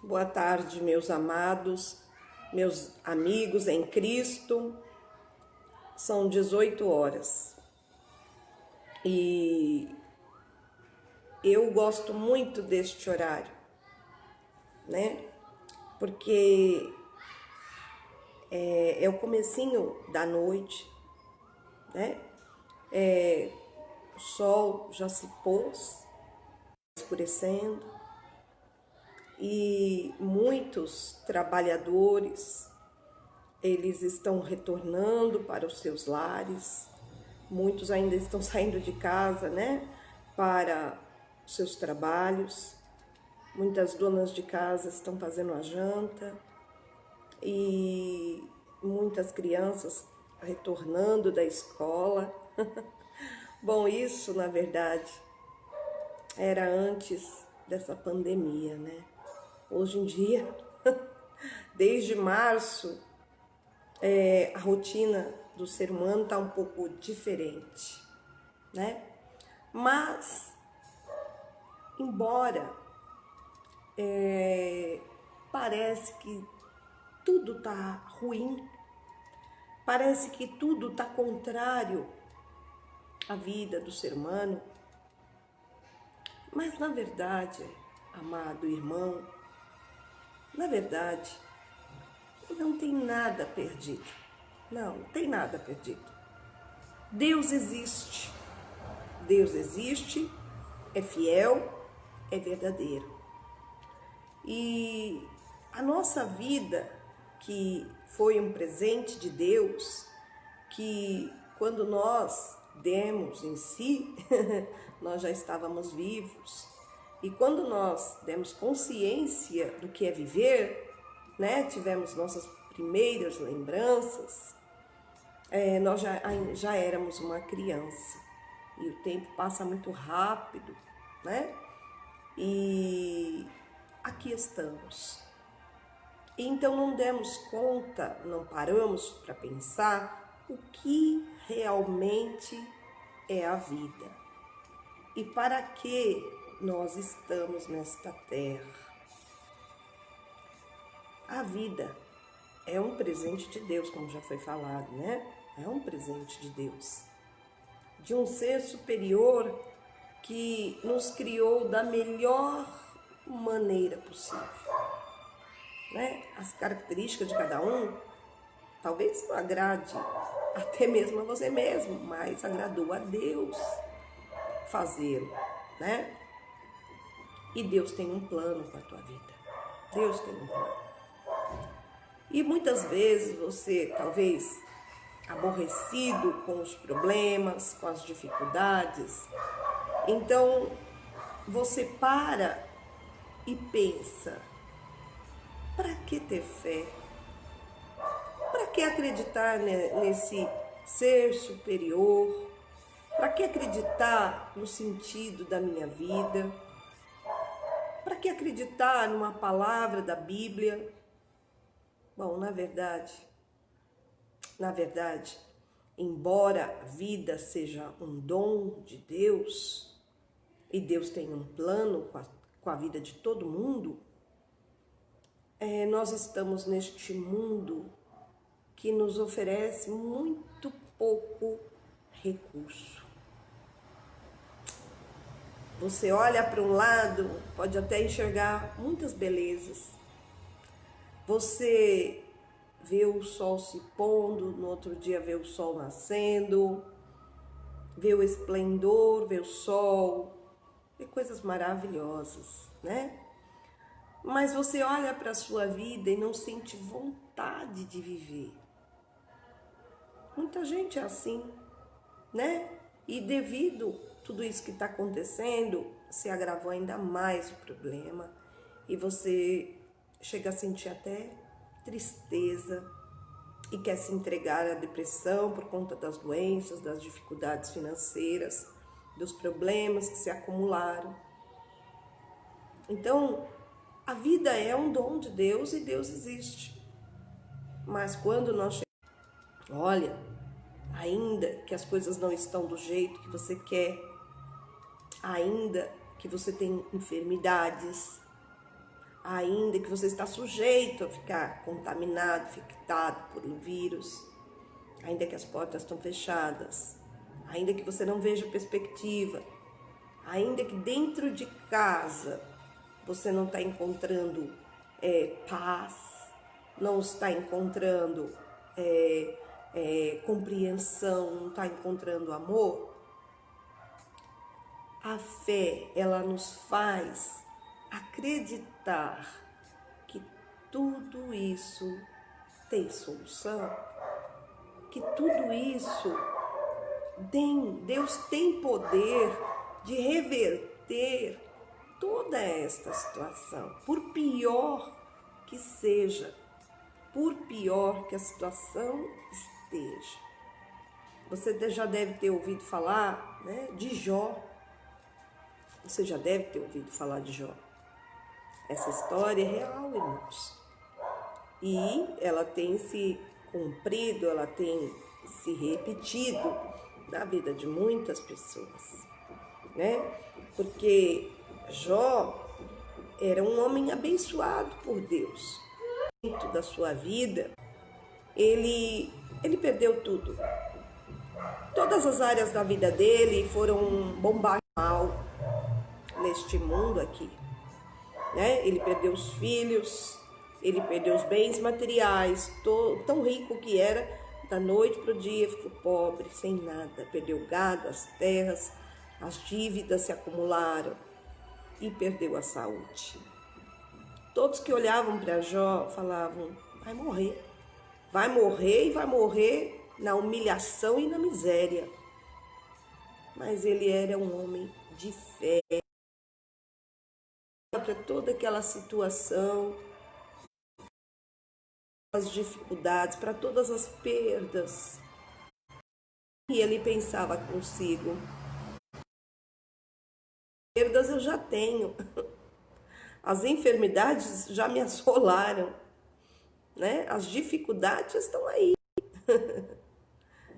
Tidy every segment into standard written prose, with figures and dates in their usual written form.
Boa tarde, meus amados, meus amigos em Cristo. São 18 horas e eu gosto muito deste horário, né? Porque é o comecinho da noite, né? O sol já se pôs, escurecendo, e muitos trabalhadores, eles estão retornando para os seus lares, muitos ainda estão saindo de casa, né, para os seus trabalhos, muitas donas de casa estão fazendo a janta e muitas crianças retornando da escola. Bom, isso na verdade era antes dessa pandemia, né? Hoje em dia, desde março, a rotina do ser humano está um pouco diferente, né? Mas, embora parece que tudo está ruim, parece que tudo está contrário à vida do ser humano, mas na verdade, amado irmão, na verdade, não tem nada perdido. Não tem nada perdido. Deus existe. Deus existe, é fiel, é verdadeiro. E a nossa vida, que foi um presente de Deus, que quando nós demos em si, nós já estávamos vivos. E quando nós demos consciência do que é viver, né, tivemos nossas primeiras lembranças, nós já éramos uma criança. E o tempo passa muito rápido, né? E aqui estamos. E então não demos conta, não paramos para pensar o que realmente é a vida. E para que nós estamos nesta terra. A vida é um presente de Deus, como já foi falado, né? É um presente de Deus, de um ser superior que nos criou da melhor maneira possível, né? As características de cada um talvez não agrade até mesmo a você mesmo, mas agradou a Deus fazê-lo, né? E Deus tem um plano para a tua vida. Deus tem um plano. E muitas vezes você, talvez aborrecido com os problemas, com as dificuldades, então você para e pensa: para que ter fé? Para que acreditar nesse ser superior? Para que acreditar no sentido da minha vida? Para que acreditar numa palavra da Bíblia? Bom, na verdade, embora a vida seja um dom de Deus, e Deus tem um plano com a vida de todo mundo, nós estamos neste mundo que nos oferece muito pouco recurso. Você olha para um lado, pode até enxergar muitas belezas. Você vê o sol se pondo, no outro dia vê o sol nascendo, vê o esplendor, vê o sol, vê coisas maravilhosas, né? Mas você olha para a sua vida e não sente vontade de viver. Muita gente é assim, né? E devido a tudo isso que está acontecendo, se agravou ainda mais o problema e você chega a sentir até tristeza e quer se entregar à depressão por conta das doenças, das dificuldades financeiras, dos problemas que se acumularam. Então, a vida é um dom de Deus e Deus existe. Mas quando nós chegamos, olha, ainda que as coisas não estão do jeito que você quer, ainda que você tem enfermidades, ainda que você está sujeito a ficar contaminado, infectado por um vírus, ainda que as portas estão fechadas, ainda que você não veja perspectiva, ainda que dentro de casa você não está encontrando paz, não está encontrando compreensão, não está encontrando amor, a fé, ela nos faz acreditar que tudo isso tem solução, que tudo isso Deus tem poder de reverter toda esta situação, por pior que seja, por pior que a situação esteja. Você já deve ter ouvido falar, né, de Jó. Você já deve ter ouvido falar de Jó. Essa história é real, irmãos. E ela tem se cumprido, ela tem se repetido na vida de muitas pessoas, né? Porque Jó era um homem abençoado por Deus. Dentro da sua vida, ele perdeu tudo. Todas as áreas da vida dele foram bombardeadas neste mundo aqui, né? Ele perdeu os filhos, ele perdeu os bens materiais, tão rico que era, da noite para o dia ficou pobre, sem nada, perdeu o gado, as terras, as dívidas se acumularam e perdeu a saúde. Todos que olhavam para Jó falavam, vai morrer e vai morrer na humilhação e na miséria. Mas ele era um homem de fé. Para toda aquela situação, as dificuldades, para todas as perdas. E ele pensava consigo, perdas eu já tenho, as enfermidades já me assolaram, né? As dificuldades estão aí.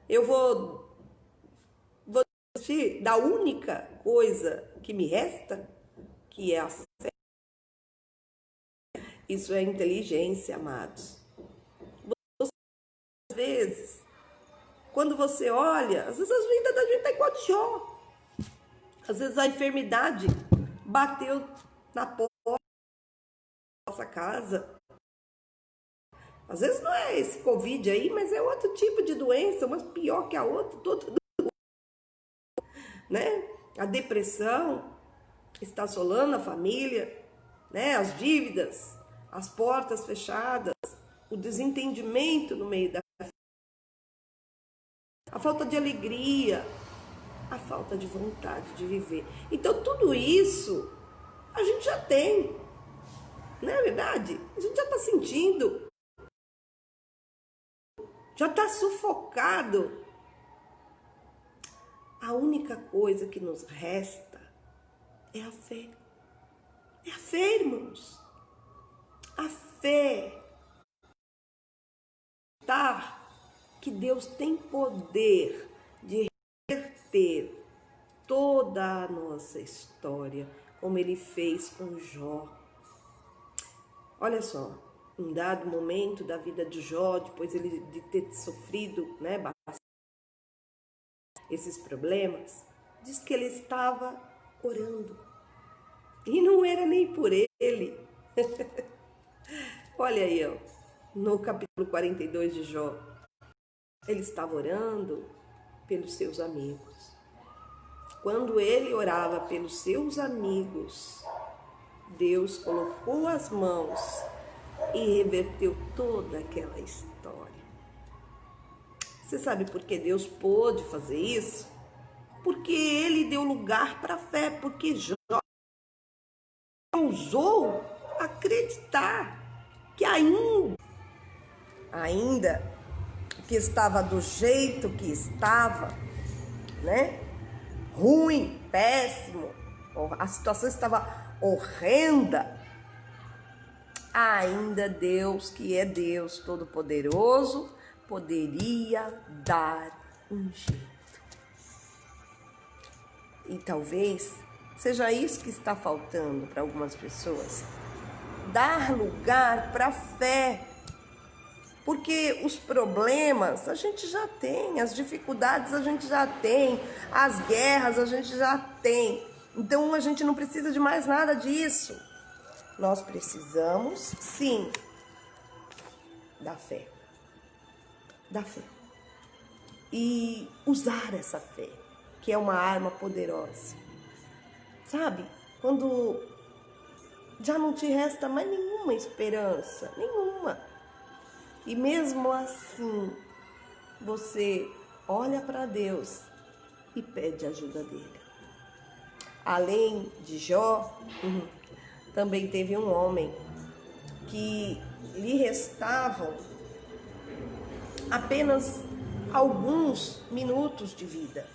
Eu vou desistir da única coisa que me resta, que é a fé. Isso é inteligência, amados. Às vezes, quando você olha, às vezes a vida da gente está igual de Jó. Às vezes a enfermidade bateu na porta da nossa casa. Às vezes não é esse Covid aí, mas é outro tipo de doença, mas pior que a outra, né? A depressão está assolando a família, né? As dívidas, as portas fechadas, o desentendimento no meio da família, a falta de alegria, a falta de vontade de viver. Então tudo isso a gente já tem, não é verdade? A gente já está sentindo, já está sufocado. A única coisa que nos resta é a fé. É a fé, irmãos. A fé. Que Deus tem poder de reverter toda a nossa história, como Ele fez com Jó. Olha só, em dado momento da vida de Jó, depois de ter sofrido, né, esses problemas, diz que ele estava orando. E não era nem por ele. Olha aí, ó, no capítulo 42 de Jó, ele estava orando pelos seus amigos. Quando ele orava pelos seus amigos, Deus colocou as mãos e reverteu toda aquela história. Você sabe por que Deus pôde fazer isso? Porque Ele deu lugar para a fé, porque Jó ousou acreditar que ainda que estava do jeito que estava, né? Ruim, péssimo, a situação estava horrenda, ainda Deus, que é Deus Todo-Poderoso, poderia dar um jeito. E talvez seja isso que está faltando para algumas pessoas. dar lugar para a fé. Porque os problemas a gente já tem, as dificuldades a gente já tem, as guerras a gente já tem. Então a gente não precisa de mais nada disso. Nós precisamos, sim, da fé. Da fé. E usar essa fé, que é uma arma poderosa. Sabe? Quando já não te resta mais nenhuma esperança, nenhuma. E mesmo assim, você olha para Deus e pede ajuda dele. Além de Jó, também teve um homem que lhe restavam apenas alguns minutos de vida.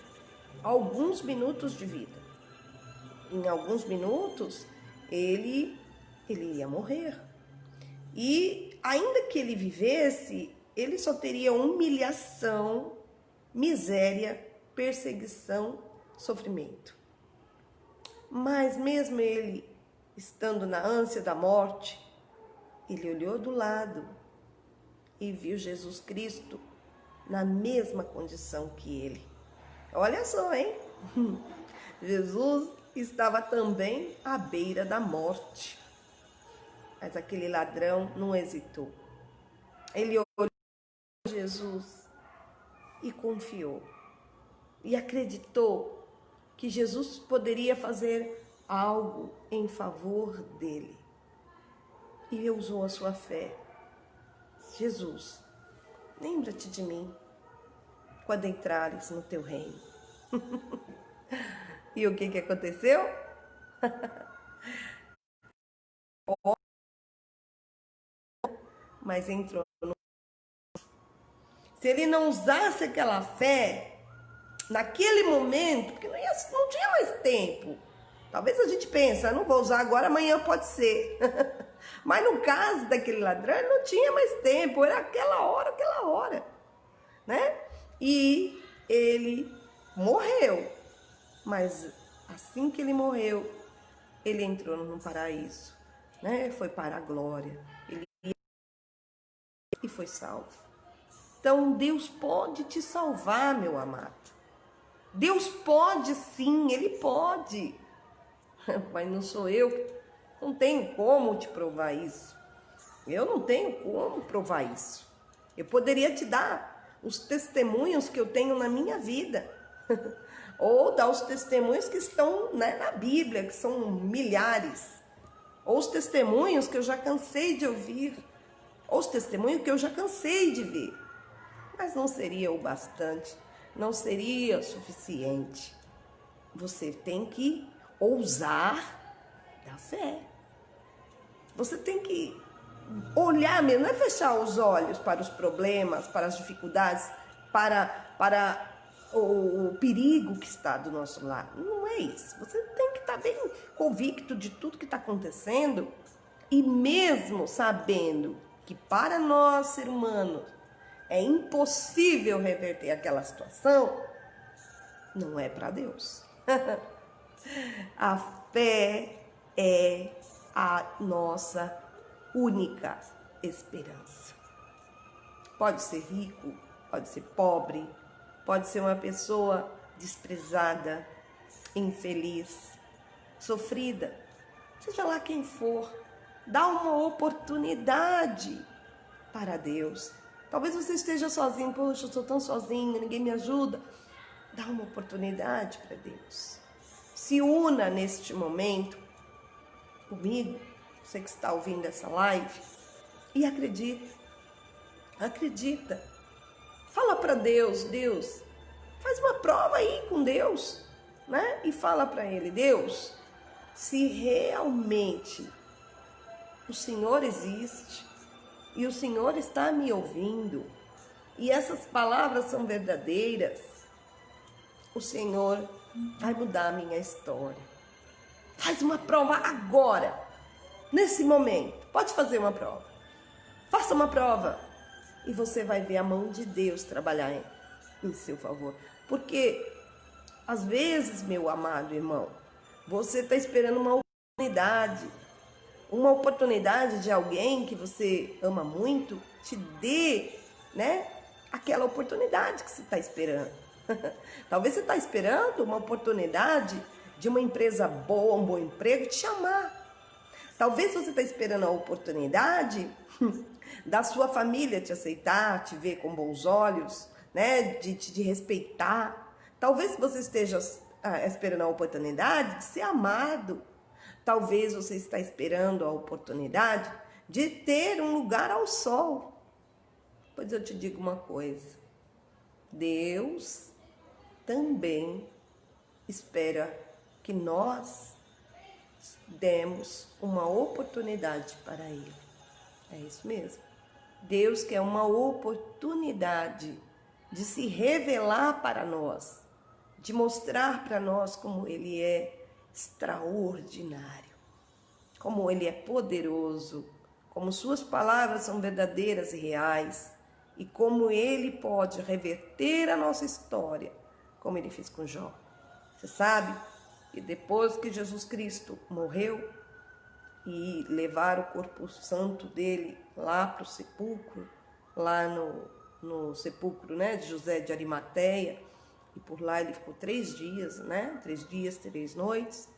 Alguns minutos de vida. Em alguns minutos, ele iria morrer. E ainda que ele vivesse, ele só teria humilhação, miséria, perseguição, sofrimento. Mas mesmo ele estando na ânsia da morte, ele olhou do lado e viu Jesus Cristo na mesma condição que ele. Olha só, hein? Jesus estava também à beira da morte. Mas aquele ladrão não hesitou. Ele olhou para Jesus e confiou. E acreditou que Jesus poderia fazer algo em favor dele. E usou a sua fé. Jesus, lembra-te de mim quando entrares no teu reino. E o que aconteceu? Mas entrou no... Se ele não usasse aquela fé, naquele momento, porque não tinha mais tempo. Talvez a gente pense, não vou usar agora, amanhã pode ser. Mas no caso daquele ladrão, não tinha mais tempo, era aquela hora, né? E ele morreu. Mas assim que ele morreu, ele entrou no paraíso, né? Foi para a glória. E foi salvo. Então Deus pode te salvar, meu amado. Deus pode sim, Ele pode. Mas não sou eu, não tenho como te provar isso. Eu não tenho como provar isso. Eu poderia te dar os testemunhos que eu tenho na minha vida. Ou dar os testemunhos que estão, né, na Bíblia, que são milhares. Ou os testemunhos que eu já cansei de ouvir. Ou os testemunhos que eu já cansei de ver. Mas não seria o bastante, não seria suficiente. Você tem que ousar da fé. Você tem que olhar mesmo, não é fechar os olhos para os problemas, para as dificuldades, para o perigo que está do nosso lado. Não é isso. Você tem que estar bem convicto de tudo que está acontecendo e mesmo sabendo que para nós, ser humanos, é impossível reverter aquela situação, não é para Deus. A fé é a nossa única esperança. Pode ser rico, pode ser pobre, pode ser uma pessoa desprezada, infeliz, sofrida, seja lá quem for, dá uma oportunidade para Deus. Talvez você esteja sozinho, poxa, eu sou tão sozinho, ninguém me ajuda. Dá uma oportunidade para Deus. Se una neste momento comigo, você que está ouvindo essa live, e acredita. Fala para Deus, Deus, faz uma prova aí com Deus, né? E fala para Ele, Deus, se realmente o Senhor existe e o Senhor está me ouvindo e essas palavras são verdadeiras, o Senhor vai mudar a minha história. Faz uma prova agora, nesse momento. Pode fazer uma prova. Faça uma prova e você vai ver a mão de Deus trabalhar em seu favor. Porque, às vezes, meu amado irmão, você está esperando uma oportunidade. uma oportunidade de alguém que você ama muito te dê, né, aquela oportunidade que você está esperando. Talvez você está esperando uma oportunidade de uma empresa boa, um bom emprego, te chamar. Talvez você está esperando a oportunidade da sua família te aceitar, te ver com bons olhos, né, de respeitar. Talvez você esteja esperando a oportunidade de ser amado. Talvez você está esperando a oportunidade de ter um lugar ao sol. Pois eu te digo uma coisa, Deus também espera que nós demos uma oportunidade para Ele. É isso mesmo. Deus quer uma oportunidade de se revelar para nós, de mostrar para nós como Ele é extraordinário, como Ele é poderoso, como Suas palavras são verdadeiras e reais, e como Ele pode reverter a nossa história, como Ele fez com Jó. Você sabe que depois que Jesus Cristo morreu e levaram o corpo santo dele lá para o sepulcro, lá no sepulcro, né, de José de Arimateia, e por lá ele ficou 3 dias, né, 3 dias, 3 noites.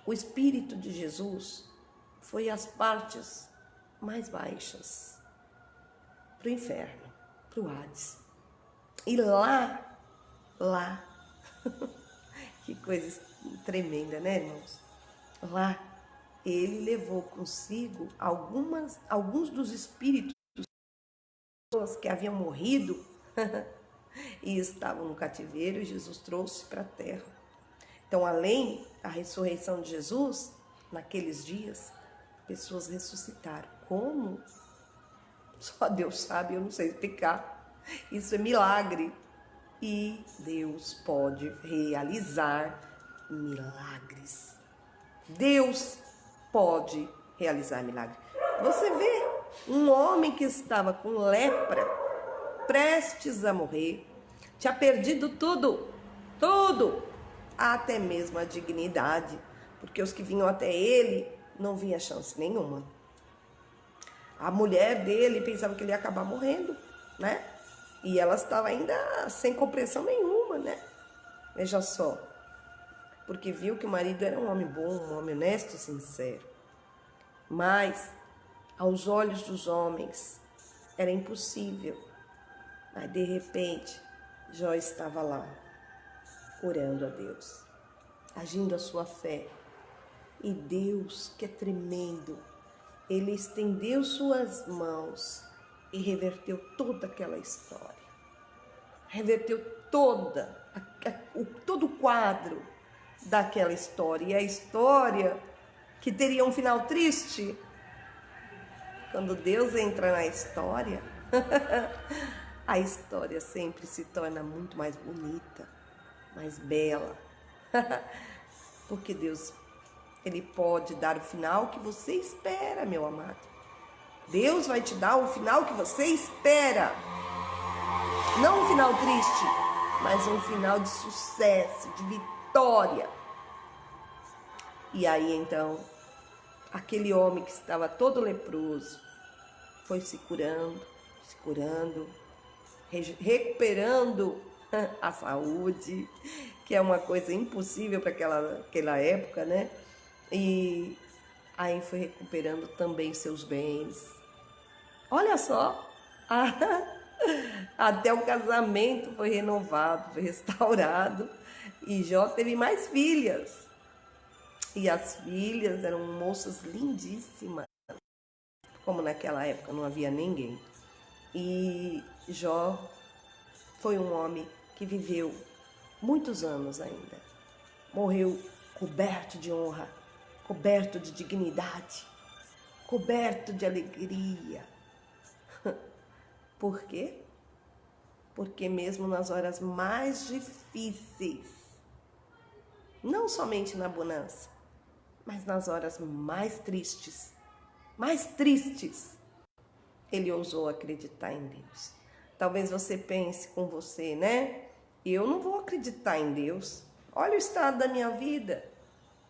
O Espírito de Jesus foi às partes mais baixas, para o inferno, para o Hades. E lá, que coisa tremenda, né, irmãos? Lá, ele levou consigo alguns dos espíritos que haviam morrido e estavam no cativeiro, e Jesus trouxe para a terra. Então, além da ressurreição de Jesus, naqueles dias, pessoas ressuscitaram. Como? Só Deus sabe, eu não sei explicar. Isso é milagre. E Deus pode realizar milagres. Deus pode realizar milagres. Você vê um homem que estava com lepra, prestes a morrer, tinha perdido tudo, até mesmo a dignidade, porque os que vinham até ele não vinha chance nenhuma. A mulher dele pensava que ele ia acabar morrendo, né? E ela estava ainda sem compreensão nenhuma, né? Veja só. Porque viu que o marido era um homem bom, um homem honesto, sincero. Mas, aos olhos dos homens, era impossível. Mas, de repente, Jó estava lá, orando a Deus, agindo a sua fé. E Deus, que é tremendo, Ele estendeu suas mãos e reverteu toda aquela história. Reverteu todo o quadro daquela história. E a história que teria um final triste, quando Deus entra na história, a história sempre se torna muito mais bonita, mais bela. Porque Deus, Ele pode dar o final que você espera, meu amado. Deus vai te dar o final que você espera. Não um final triste, mas um final de sucesso, de vitória. E aí então, aquele homem que estava todo leproso foi se curando, recuperando a saúde, que é uma coisa impossível para aquela época, né? E aí foi recuperando também seus bens. Olha só, até o casamento foi renovado, foi restaurado, e Jó teve mais filhas. E as filhas eram moças lindíssimas, como naquela época não havia ninguém. E Jó foi um homem que viveu muitos anos ainda. Morreu coberto de honra, coberto de dignidade, coberto de alegria. Por quê? Porque mesmo nas horas mais difíceis, não somente na bonança, mas nas horas mais tristes, ele ousou acreditar em Deus. Talvez você pense com você, né? Eu não vou acreditar em Deus. Olha o estado da minha vida.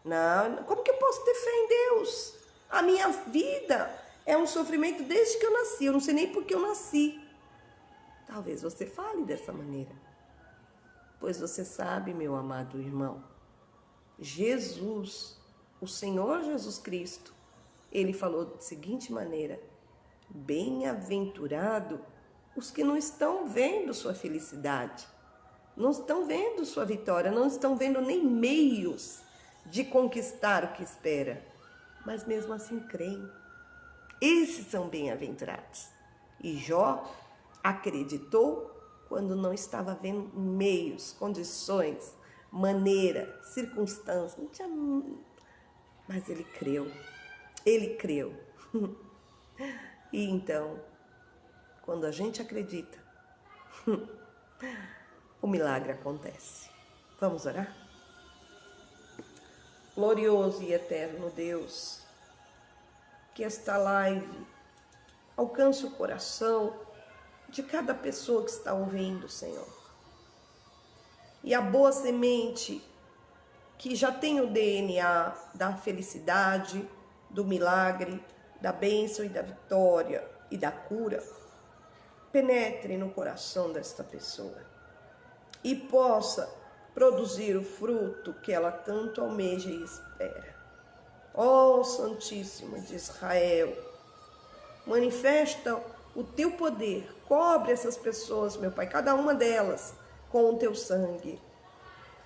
Não, como que eu posso ter fé em Deus? A minha vida é um sofrimento desde que eu nasci. Eu não sei nem por que eu nasci. Talvez você fale dessa maneira. Pois você sabe, meu amado irmão, Jesus, o Senhor Jesus Cristo, ele falou da seguinte maneira: bem-aventurado os que não estão vendo sua felicidade, não estão vendo sua vitória, não estão vendo nem meios de conquistar o que espera, mas mesmo assim creem. Esses são bem-aventurados. E Jó acreditou quando não estava vendo meios, condições, maneira, circunstâncias, não tinha, mas ele creu. Ele creu. E então, quando a gente acredita, o milagre acontece. Vamos orar? Glorioso e eterno Deus, que esta live alcance o coração de cada pessoa que está ouvindo, Senhor. E a boa semente que já tem o DNA da felicidade, do milagre, da bênção e da vitória e da cura, penetre no coração desta pessoa e possa produzir o fruto que ela tanto almeja e espera. Ó Santíssimo de Israel, manifesta o teu poder, cobre essas pessoas, meu Pai, cada uma delas com o teu sangue.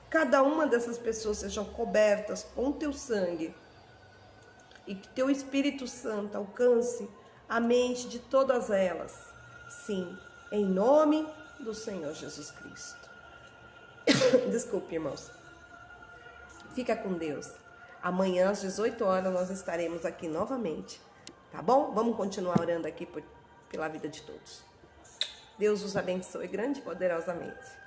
Cada uma dessas pessoas sejam cobertas com o teu sangue e que teu Espírito Santo alcance a mente de todas elas. Sim, em nome do Senhor Jesus Cristo. Desculpe, irmãos. Fica com Deus. Amanhã às 18 horas nós estaremos aqui novamente, tá bom? Vamos continuar orando aqui pela vida de todos. Deus os abençoe grande e poderosamente.